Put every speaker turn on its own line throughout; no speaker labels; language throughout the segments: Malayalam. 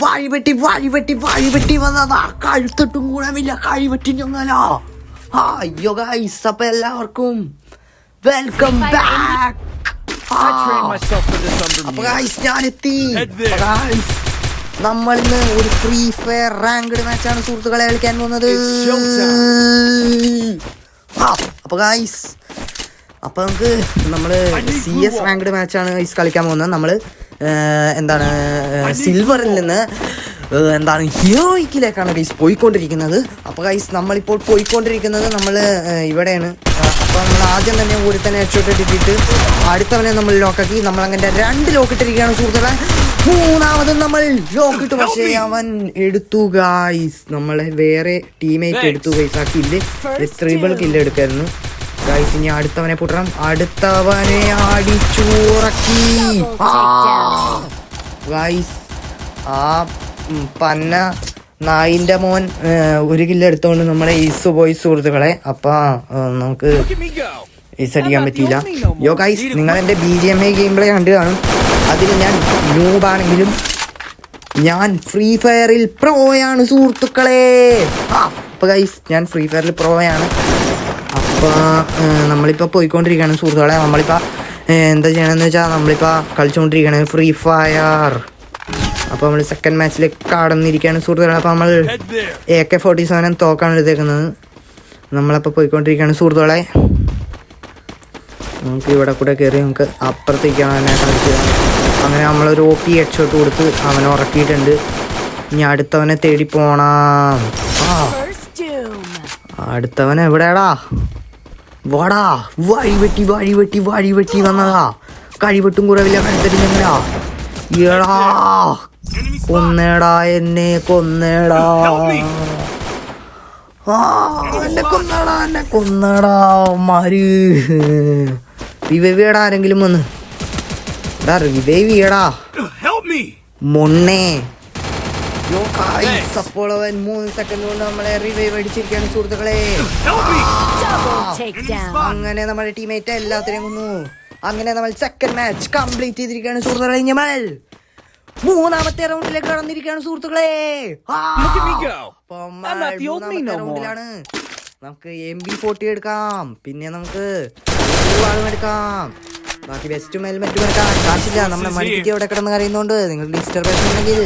വഴിവെട്ടി വന്നതാ. കഴുത്തിട്ടും ഗുണമില്ല, കഴിവെട്ടി ഞങ്ങളാ. അയ്യോ ഗൈസ്, അപ്പൊ എല്ലാവർക്കും വെൽക്കം ബാക്ക്. അപ്പൊ ഗൈസ് ഞാനെത്തി. നമ്മളിന്ന് ഒരു ഫ്രീ ഫയർ റാങ്ക്ഡ് മാച്ചാണ് സുഹൃത്തുക്കളെ കളിക്കാൻ പോകുന്നത്. അപ്പൊ ഗൈസ്, അപ്പൊ നമുക്ക് നമ്മള് CS റാങ്ക്ഡ് മാച്ചാണ് ഗൈസ് കളിക്കാൻ പോകുന്നത്. നമ്മള് എന്താണ് സിൽവറിൽ നിന്ന് ഹീറോയിക്കിലേക്കാണ് ഗൈസ് പോയിക്കൊണ്ടിരിക്കുന്നത്. അപ്പോൾ ഗൈസ് നമ്മളിപ്പോൾ പോയിക്കൊണ്ടിരിക്കുന്നത് നമ്മൾ ഇവിടെയാണ്. അപ്പോൾ നമ്മൾ ആദ്യം തന്നെ ഒരുത്തന്നെ ഹെഡ്ഷോട്ട് ഇട്ടിട്ട് അടുത്തവനെ നമ്മൾ ലോക്കാക്കി. നമ്മളങ്ങനെ 2 ലോക്കിട്ടിരിക്കുകയാണ് സുഹൃത്തുക്കളെ. മൂന്നാമതും നമ്മൾ ലോക്കിട്ടു, പക്ഷേ അവൻ എടുത്തു ഗൈസ്. നമ്മളെ വേറെ ടീമേറ്റ് എടുത്തു ഗൈസ്. ആ കില്ല് ട്രിപ്പിൾ കില്ല് എടുക്കായിരുന്നു ഗൈസ്. ഇനി അടുത്തവനെ പൊട്ടണം. അടുത്തവനെ അടിച്ചുറക്കി ഗൈസ്. ആ പന്ന നായിൻ്റെ മോൻ 1 കില്ല് എടുത്തോണ്ട് നമ്മുടെ ഈസ് പോയി സുഹൃത്തുക്കളെ. അപ്പൊ നമുക്ക് ഈസ് അടിക്കാൻ പറ്റിയില്ല. യോ ഗൈസ്, നിങ്ങൾ എൻ്റെ BGMI ഗെയിം പ്ലേ കണ്ടു കാണും. അതിൽ ഞാൻ ന്യൂബാണെങ്കിലും ഞാൻ ഫ്രീ ഫയറിൽ പ്രോയാണ് സുഹൃത്തുക്കളെ. അപ്പൊ ഗൈസ് ഞാൻ ഫ്രീ ഫയറിൽ പ്രോയാണ്. അപ്പോൾ നമ്മളിപ്പോൾ പോയിക്കൊണ്ടിരിക്കുകയാണ് സുഹൃത്തുക്കളെ. നമ്മളിപ്പോൾ എന്താ ചെയ്യണമെന്ന് വെച്ചാൽ നമ്മളിപ്പോൾ കളിച്ചുകൊണ്ടിരിക്കുകയാണ് ഫ്രീ ഫയർ. അപ്പോൾ നമ്മൾ സെക്കൻഡ് മാച്ചിലേക്ക് കടന്നിരിക്കുകയാണ് സുഹൃത്തുക്കളെ. അപ്പോൾ നമ്മൾ AK-47 തോക്കാണ് എടുത്തേക്കുന്നത്. നമ്മളപ്പോൾ പോയിക്കൊണ്ടിരിക്കുകയാണ് സുഹൃത്തുക്കളെ. നമുക്ക് ഇവിടെ കൂടെ കയറി നമുക്ക് അപ്പുറത്തേക്കാണ് കളിച്ച്. അങ്ങനെ നമ്മളൊരു OP ഹെഡ്ഷോട്ട് കൊടുത്ത് അവനെ ഉറക്കിയിട്ടുണ്ട്. ഇനി അടുത്തവനെ തേടി പോണം. അടുത്തവൻ എവിടെയാടാ? വാടാ. വഴിവെട്ടി വന്നതാ. കഴിവെട്ടും കുറവില്ല, കഴുത്തടി ഞങ്ങളാ. എടാ കൊന്നേടാ, എന്നെ കൊന്നേടാ. എന്നെ കൊന്നേടാ മാര്. റിവൈവിയടാ ആരെങ്കിലും വന്ന്. റിവൈവിയടാ മൊണ്ണേ. അപ്പോൾ അവൻ 3 സെക്കൻഡ് കൊണ്ട് നമ്മളെ റിവൈവ് അടിച്ചിരിക്കുകയാണ് സുഹൃത്തുക്കളെ. അങ്ങനെ നമ്മുടെ ടീമേറ്റ് എല്ലാത്തിനെയും കൊന്നു. അങ്ങനെ നമ്മൾ സെക്കൻഡ് മാച്ച് കംപ്ലീറ്റ് ചെയ്തിരിക്കുകയാണ് സുഹൃത്തുക്കളെ. നമ്മൾ 3ാമത്തെ റൗണ്ടിലേക്ക് കടന്നിരിക്കുകയാണ് സുഹൃത്തുക്കളെ. റൗണ്ടിലാണ് നമുക്ക് MB40 എടുക്കാം, പിന്നെ നമുക്ക് എടുക്കാം, ബാക്കി വെസ്റ്റും ഹെൽമെറ്റും എടുക്കാം. കാശില്ല, നമ്മുടെ മണിക്കുറ്റി അവിടെ കിടന്ന് കരയുന്നോണ്ട് നിങ്ങൾ ഡിസ്റ്റർബേഷൻ ഉണ്ടെങ്കിൽ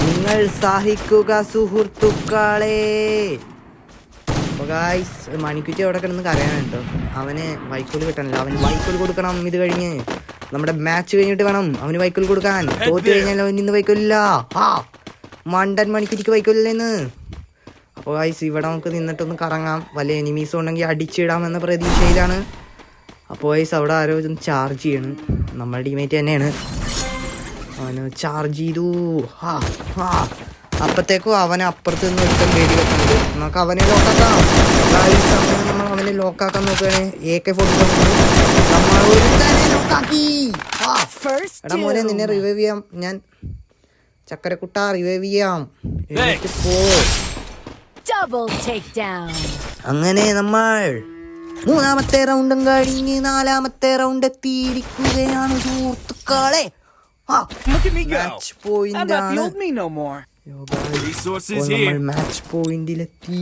നിങ്ങൾ സഹിക്കുക സുഹൃത്തുക്കളെ. അപ്പൊ ഗായ്സ്, മണിക്കുറ്റി അവിടെ കിടന്ന് കരയാനുണ്ടോ. അവന് വൈക്കോല് കിട്ടണല്ലോ, അവന് വൈക്കോല് കൊടുക്കണം. ഇത് കഴിഞ്ഞ് നമ്മുടെ മാച്ച് കഴിഞ്ഞിട്ട് വേണം അവന് വൈക്കോല് കൊടുക്കാൻ. തോറ്റ് കഴിഞ്ഞാലോ ഇന്ന് വൈക്കോലില്ല. മണ്ടൻ മണിക്കുറ്റിക്ക് വൈക്കോലില്ലെന്ന്. അപ്പോൾ ഗായ്സ്, ഇവിടെ നമുക്ക് നിന്നിട്ടൊന്ന് കറങ്ങാം. വല്ല എനിമീസ് ഉണ്ടെങ്കിൽ അടിച്ചിടാമെന്ന പ്രതീക്ഷയിലാണ്. അപ്പോൾ ഗൈസ്, അവിടെ ആരോ ചാർജ് ചെയ്യണം. നമ്മുടെ ടീമേറ്റ് തന്നെയാണ്. അവന് ചാർജ് ചെയ്തു. അപ്പത്തേക്കും അവനെ അപ്പുറത്ത് നിന്ന് ഒരുത്തൻ പേടി വെക്കുന്നുണ്ട്. നമുക്ക് അവനെ ലോക്കാക്കാം. നമ്മൾ അവനെ ലോക്കാക്കാൻ നോക്കുകയാണ്. AK-47 നമ്മൾ ഒരുത്തനെ ലോക്കാക്കി. എടാ മോനെ, നിന്നെ റിവൈവ് ചെയ്യാം ഞാൻ. ചക്കരക്കുട്ട റിവൈവ് ചെയ്യാം. പോ. അങ്ങനെ നമ്മൾ 3ാമത്തെ റൗണ്ടും കഴിഞ്ഞ് 4ാമത്തെ റൗണ്ട് എത്തിയിരിക്കുകയാണ് സുഹൃത്തുക്കളെ. മാച്ച് പോയിന്റാണ്. മാച്ച് പോയിന്റിലെത്തി.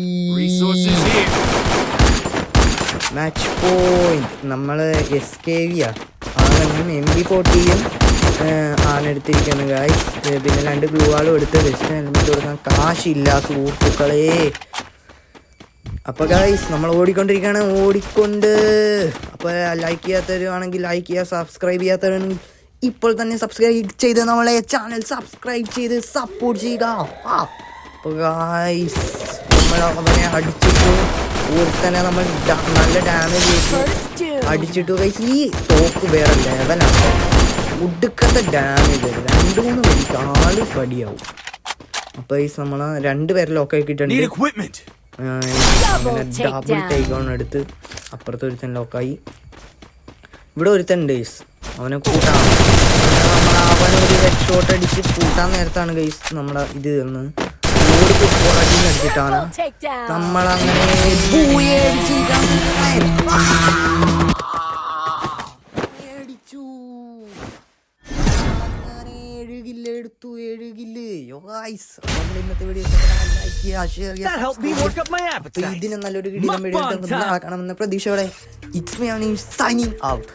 മാച്ച് പോയിന്റ് നമ്മള് SKV ആണെങ്കിലും MB40 ആണ് എടുത്തിരിക്കുന്നത് ഗായ്സ്. പിന്നെ 2 ഗ്ലൂ വാളും എടുത്ത് വെസ്റ്റ് ഹെൽമെറ്റ് കൊടുക്കാൻ കാശില്ല സുഹൃത്തുക്കളെ. അപ്പോൾ ഗൈസ്, നമ്മൾ ഓടിക്കൊണ്ടിരിക്കുകയാണ്. അപ്പോൾ ലൈക്ക് ചെയ്യാത്തവരാണെങ്കിൽ ലൈക്ക് ചെയ്യുക, സബ്സ്ക്രൈബ് ചെയ്യാത്തവരാണെങ്കിൽ ഇപ്പോൾ തന്നെ സബ്സ്ക്രൈബ് ചെയ്ത് നമ്മളെ ചാനൽ സബ്സ്ക്രൈബ് ചെയ്ത് സപ്പോർട്ട് ചെയ്യുക. അപ്പോൾ ഗൈസ്, നമ്മൾ അവനെ അടിച്ചിട്ടു. തന്നെ നമ്മൾ നല്ല ഡാമേജ് അടിച്ചിട്ടു ഗൈസ്. ഈ തോക്ക് വേറെ ലെവലാണ്. ഉടുക്കത്തെ ഡാമേജ് 2-3 പേർക്ക് 4 പടിയാവും. അപ്പോൾ ഗൈസ്, നമ്മൾ 2 പേരെ ലോക്കാക്കിയിട്ടുണ്ട്. അങ്ങനെ ഡബിൾ ടേക്ക് ഓൺ എടുത്ത് അപ്പുറത്ത് ഒരുത്തൻ ലോക്കായി. ഇവിടെ ഒരുത്തൻ ഗൈസ്, അവനെ കൂട്ടാം. അവനൊരു ഹെഡ് ഷോട്ട് അടിച്ച് കൂട്ടാൻ നേരത്താണ് ഗൈസ് നമ്മുടെ ഇത് തന്നത്. അടിച്ചിട്ടാണ് നമ്മളങ്ങനെ 7 കില്ല് എടുത്തു 7 കില്ല്. ഇന്നത്തെ വീഡിയോ ഇതിന് നല്ലൊരു കിടിലം വീഡിയോ കാണണമെന്ന പ്രതീക്ഷയോടെ ഇറ്റ്സ് മീ സൈനിങ് ഔട്ട്.